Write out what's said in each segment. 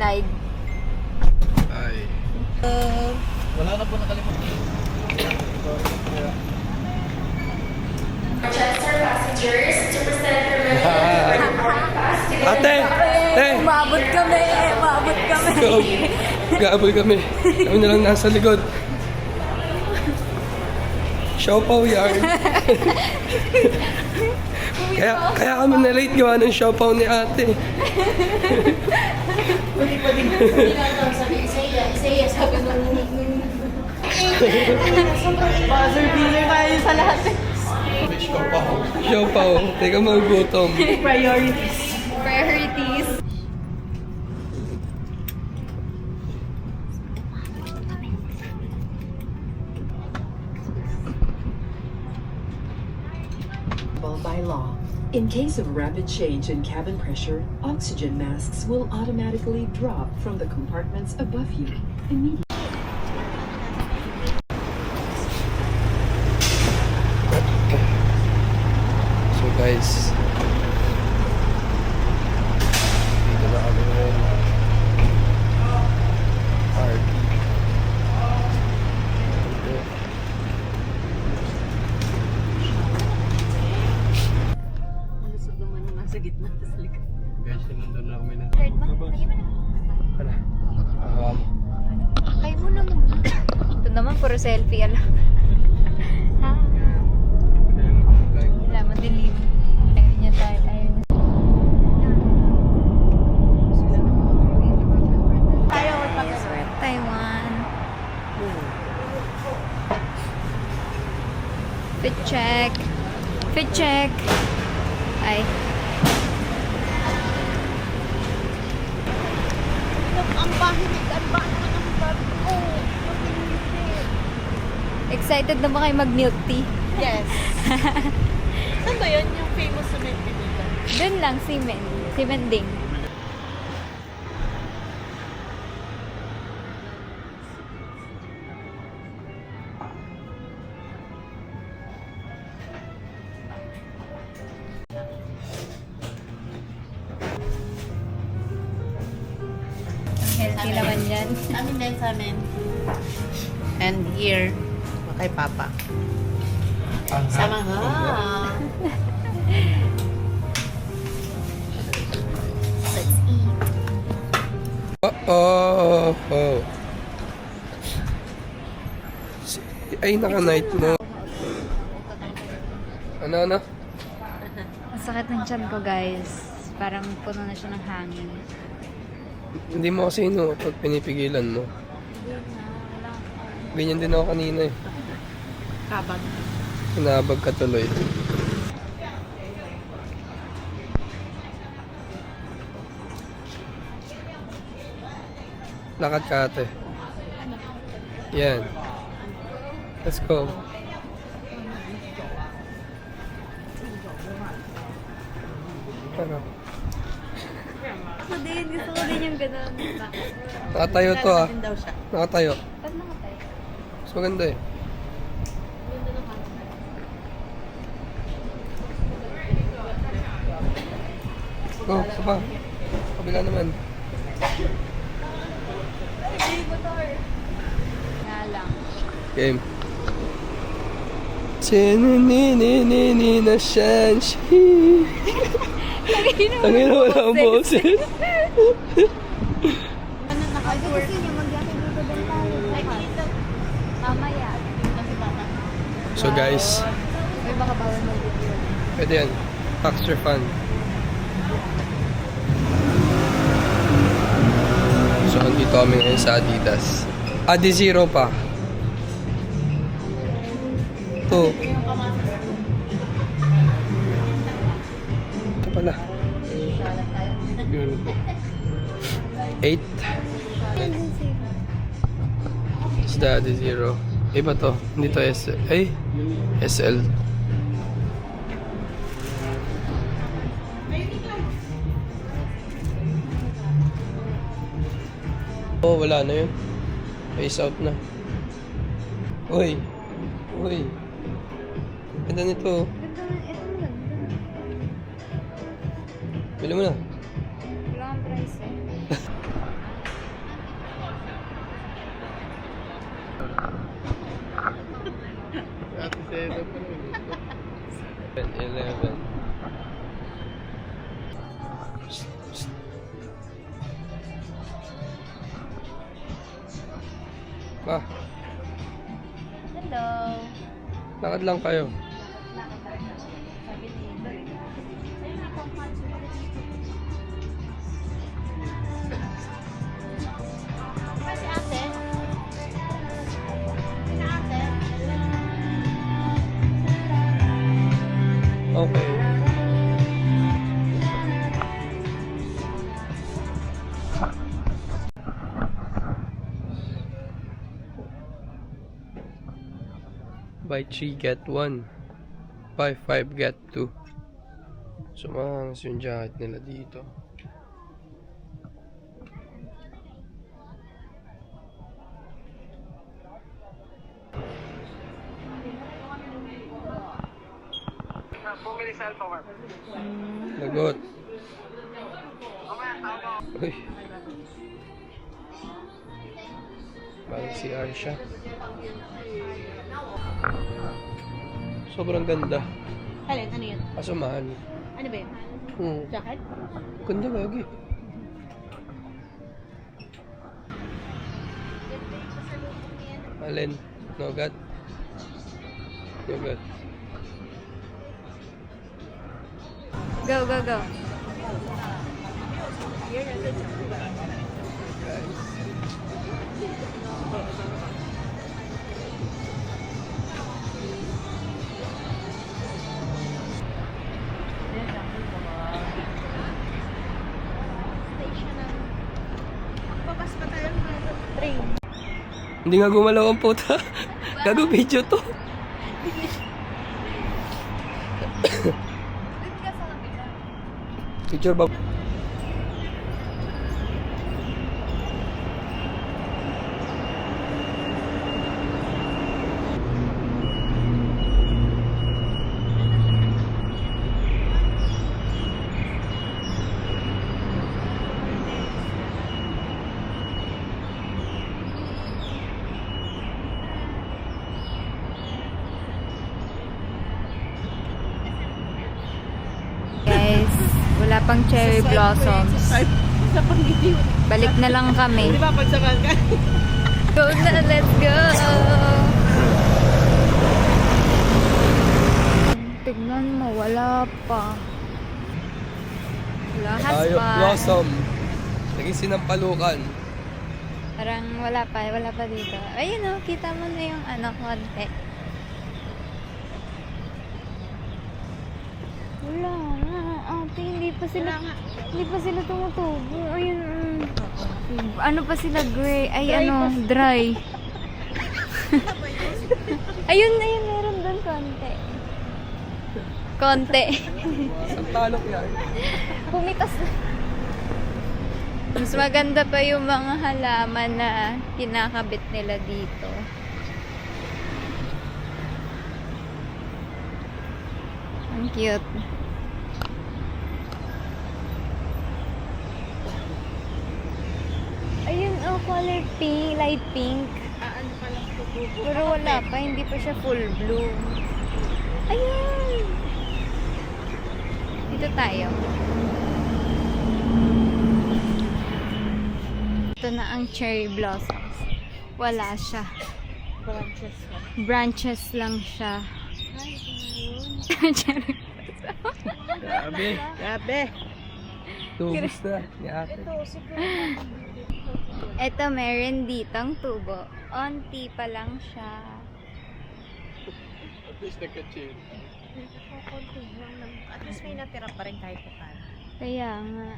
slide. Ay. Wala na po nakalimutan. Manchester passengers to present for Ate! Umabot kami! Umabot kami! Gaabol kami. Kami na lang nasa likod. Siopaw yan. kaya kami na late gawa ng siopaw ni ate. Sabi Isaiah, sabi nung Buzzer beater tayo sa lahat. Siopaw. Teka magutom. Priorities. Priorities. By law. In case of rapid change in cabin pressure, oxygen masks will automatically drop from the compartments above you immediately. So guys, dito na kami ngayon. Park. Malusog naman na nasa gitna sa likod. Guys, nandun na kami na. Third ba? Ano? Ay mo na muna. Ito naman, puro selfie. Ala. Ha? Wala, madilim. Ayaw niya tayo. Ayaw niya. Tayo, Taiwan. Fit check. Fit check. Ay. Ang bahinig, ang bahinig ng bag ko. Excited na ba kayo mag-milk tea? Yes. Saan ba yun yung famous sa Medellin? Doon lang, Simen. Simen Ding. Ang healthy naman yan. Amin din sa amin. And here, kay Papa. Sama ha. Let's eat. Oh. Ay, naka-night mo. Ano? Ang sakit ng tiyan ko, guys. Parang puno na siya ng hangin. Hindi mo kasi pag pinipigilan mo. Ganyan din ako kanina eh. Kabag. Hinabag ka tuloy. Lakad ka ate. Yan. Let's go. Ano? Ako din. Gusto ko din yung gano'n. Nakatayo to ah. Daw siya. Nakatayo. Ba't nakatayo? Mas maganda eh. Go, isa pa. Kabila naman. Nga lang. Game. Chinini na shanshi. Tangin na wala ang boses. Ano naka-tour? Gusto niyo mag-yakin dito din tayo. Mamaya. So guys, May baka bawal mag-video. pwede yan. Tax refund. So andito kami ngayon sa Adidas. Adizero pa. Ito. Ito pala. 8. It's the Adizero. Iba to. Hindi to S. Ay, SL. Oh, wala na yun. Face out na. Uy. Ganda nito. Ganda na. Ito na. Bili mo na. Wala kang price eh. pa. Hello. Lakad lang kayo. Si ate. Si ate. Okay. Buy 3 get 1. Buy 5 get 2. So mahangas yung jacket nila dito. Lagot. Uy. Parang si Arsha. Sobrang ganda. Alin, ano yun? Kaso mahal. Ano ba yun? Jacket? Ganda gagi. Alin? Nogat? Nogat. Go, go, go. Hindi nga gumalaw ang puta. Gago video to. Picture ba? Guys, wala pang cherry blossoms. Balik na lang kami. Di ba pagsakan ka? Go na, let's go! Tignan mo, wala pa. Lahas Tayo, pa. blossom. Naging sinampalukan. Parang wala pa dito. Ayun o, kita mo na yung ano, konti. Wala nga, ate, hindi pa sila tumutubo. Ayun, ano pa sila, gray, ay ano, dry. Ayun, meron doon konti. Konti. Isang talok yan. Pumitas na. Mas maganda pa yung mga halaman na kinakabit nila dito. Ang cute. Ayun, oh, color pink, light pink. Ano pa lang tutubo? Pero wala pa, hindi pa siya full bloom. Ayun! Dito tayo. Ito na ang cherry blossoms. Wala siya. Branches ka. Branches lang siya. Cherry Grabe. Grabe. Tubos na. Ni ate. Ito, meron ditong tubo. Onti pa lang siya. At least nagka-chill. At least may natira pa rin kahit pa paano. Kaya nga.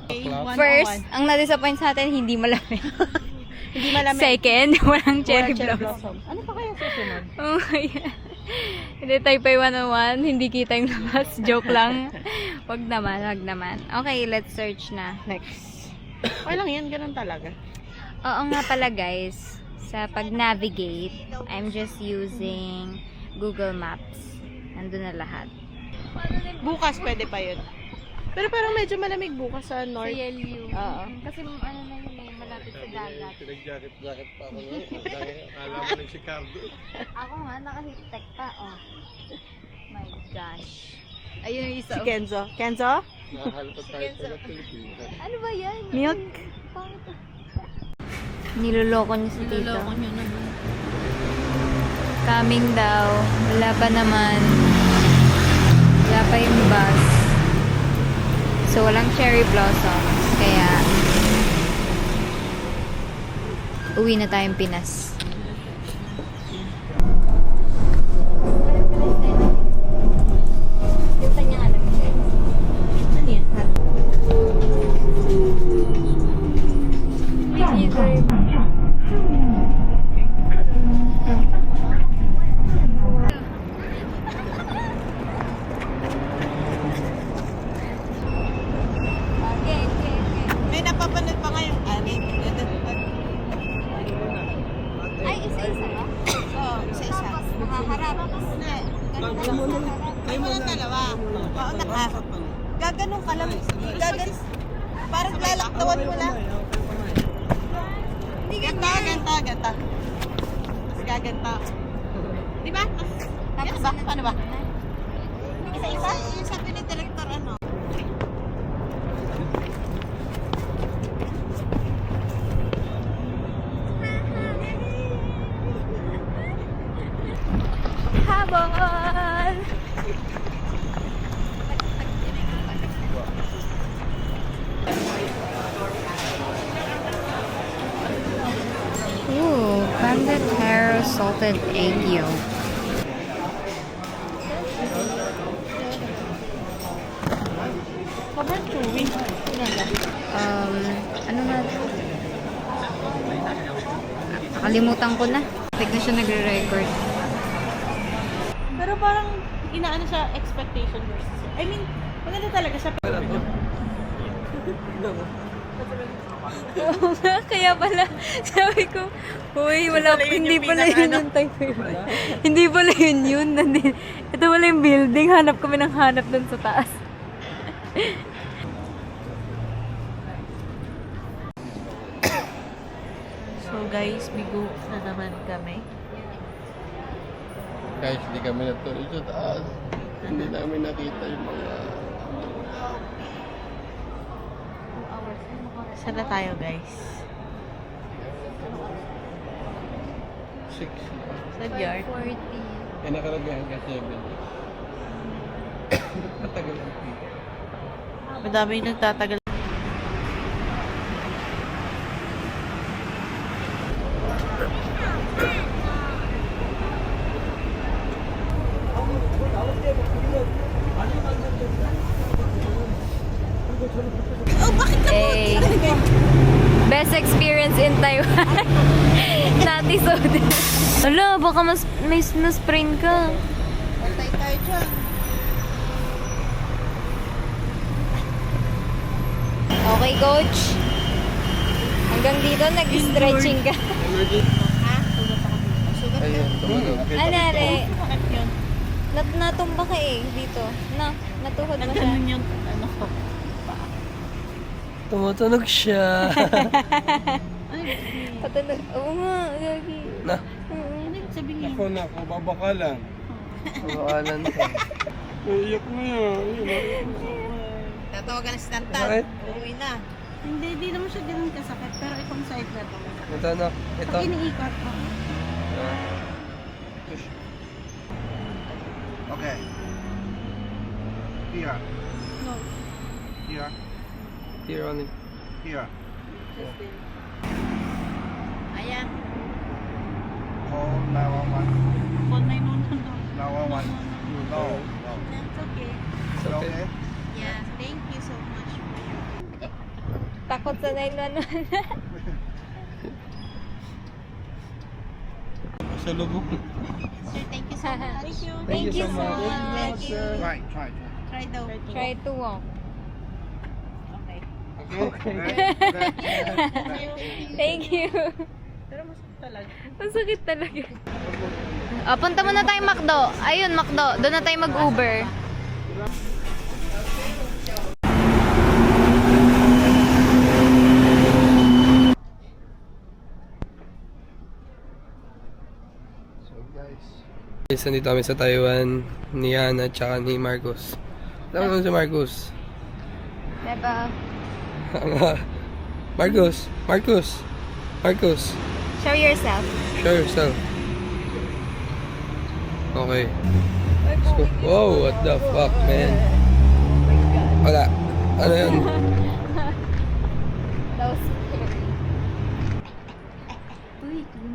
Bakla. First, ang na-disappoint sa atin, hindi malamig. Hindi malamig. Second, walang cherry Cherry blossom. Ano pa kaya susunod? Oh my God. Hindi Taipei 101, hindi kita yung labas. Joke lang. Wag naman. Okay, let's search na. Next. Okay lang yan, ganun talaga. Oo nga pala guys, sa pag-navigate, I'm just using Google Maps. Nandun na lahat. Bukas pwede pa yun. Pero parang medyo malamig bukas sa Sa north. Yelyu. Oo. Kasi ano na yun eh, malapit sa dagat. Pinag-jacket pa ako ngayon. Alam mo lang si Cardo. Ako nga, naka-hip-tech pa, oh. My gosh. Ayun yung isa. Si Kenzo. Kenzo? Nakahalap tayo sa Pilipinas. Ano ba yan? Milk? Pangit. Niloloko niya si Tito. Niloloko niyo naman. Coming daw. Wala pa naman. Wala pa yung bus. So, walang cherry blossoms. Kaya, uwi na tayong Pinas. Ano yan? May napapanood pa ngayong anit. Ay, isa-isa ba? Oo, isa-isa. Tapos, nakaharap. Hindi. Kayo mo ng dalawa. Oo, gaganon ka lang. Gaganon. Parang lalaktawan mo lang. Hindi ganta. Tapos gaganta. Di ba? Tapos ba? Paano ba? Isa-isa? Yung sabi ni director ano? Habol! Ooh, panda taro salted egg yolk. Sobrang chewy. Ano nga? Nakalimutan ko na. Tignan siya nagre-record. Pero parang inaano siya expectation versus. I mean, maganda talaga siya. Kaya pala, sabi ko, uy, wala, hindi pala yun yung type yun. Hindi pala yun. Ito pala yung building, hanap kami ng hanap dun sa taas. So guys, bigo na naman kami. Guys, hindi kami natuloy sa taas. Hindi namin nakita yung mga... Saan na tayo guys? 6. Sa yard. 40. Eh, nakalagay hanggang 7. Matagal ang pila. Madami yung nagtatagal. Hey. Best experience in Taiwan. Nati soda. Hala, baka may sprain ka. Patay tayo dyan. Okay, coach. Hanggang dito, nag-stretching ka. Ha? Sugat ako dito. Sugat ka? Ayun, tumunog. Anare, Bakit yun? natumba ka eh, dito. Natuhod mo siya. Nagkanon yung ano ko. Tumutunog siya. Patunog. Oo nga, gagi. Na, Ano yung sabihin? Ako na, ako babakalan. kumakalan ka. Iyak na yan. Tatawagan na si Tantan. Bakit? Uuwi na. Hindi naman siya ganun kasakit. Pero itong side na to. Ito na, ito. Pag iniikot mo. Okay. Here. No. Here. Here on it. Here. Ayan. Call 911. Call 911 daw. 911. No. No. That's okay. It's okay. Okay? Yeah. Thank you so much for your... Takot sa 911. Sa lubog. Sir, thank you so much. Thank you. Thank you so much. Thank you. Try. Try daw. Try to walk. Okay. Okay? Thank you. Pero masakit talaga. Masakit talaga. Punta muna tayo McDo. Ayun, McDo. Doon na tayo mag-Uber. Guys, nandito kami sa Taiwan ni Hana at saka ni Marcos. Tama naman si Marcos. Diba? Marcos! Marcos, Show yourself. show yourself. Okay. Let's go. Whoa, what the fuck, man? Wala. Ano yan? That was scary. Uy, yun.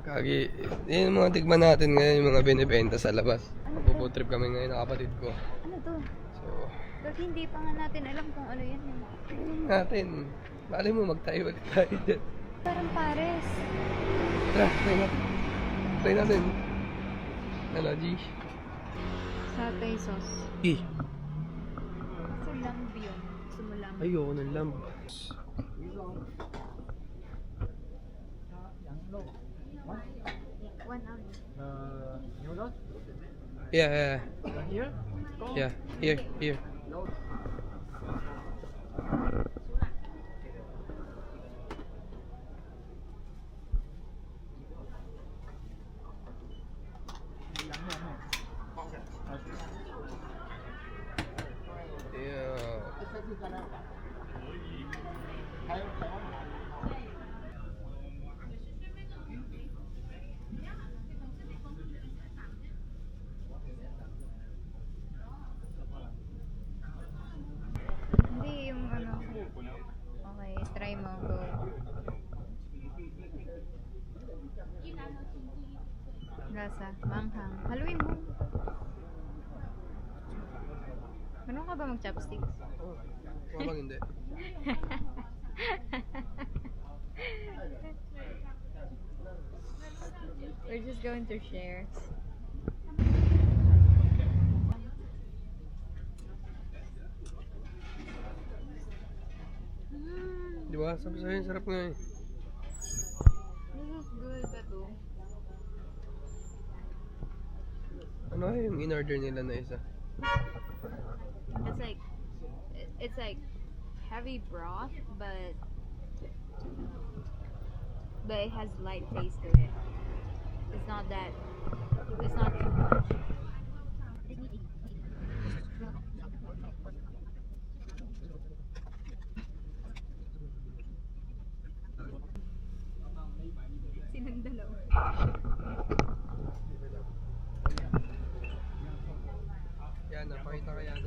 Kagi, yun yung mga tikman natin ngayon, yung mga binibenta sa labas. Puputrip kami ngayon ng kapatid ko. Ano to? So, Kasi hindi pa nga natin alam kung ano yan. Yung mga... tingnan natin. Bali mo, magtayo ulit tayo dyan. Parang pares. Tara, try natin. Try natin. Ano, G? Satay sauce. E. Sa lamb yun. Gusto mo lamb? Ayoko ng lamb. One ounce. Yeah, yeah. Yeah, here. Yeah. Hindi yung ano. Okay, try mo. Go. Lasa. Manghang. Haluin mo. Marunong ka ba mag-chopsticks? Parang hindi. We're just going to share. Di ba? Sabi sa'yo, sarap nga eh. This is good ba to? Ano kaya yung in-order nila na isa? It's like heavy broth, but it has light taste to it. It's not too much. Sinong dalawa? Yan, napakita ka yan.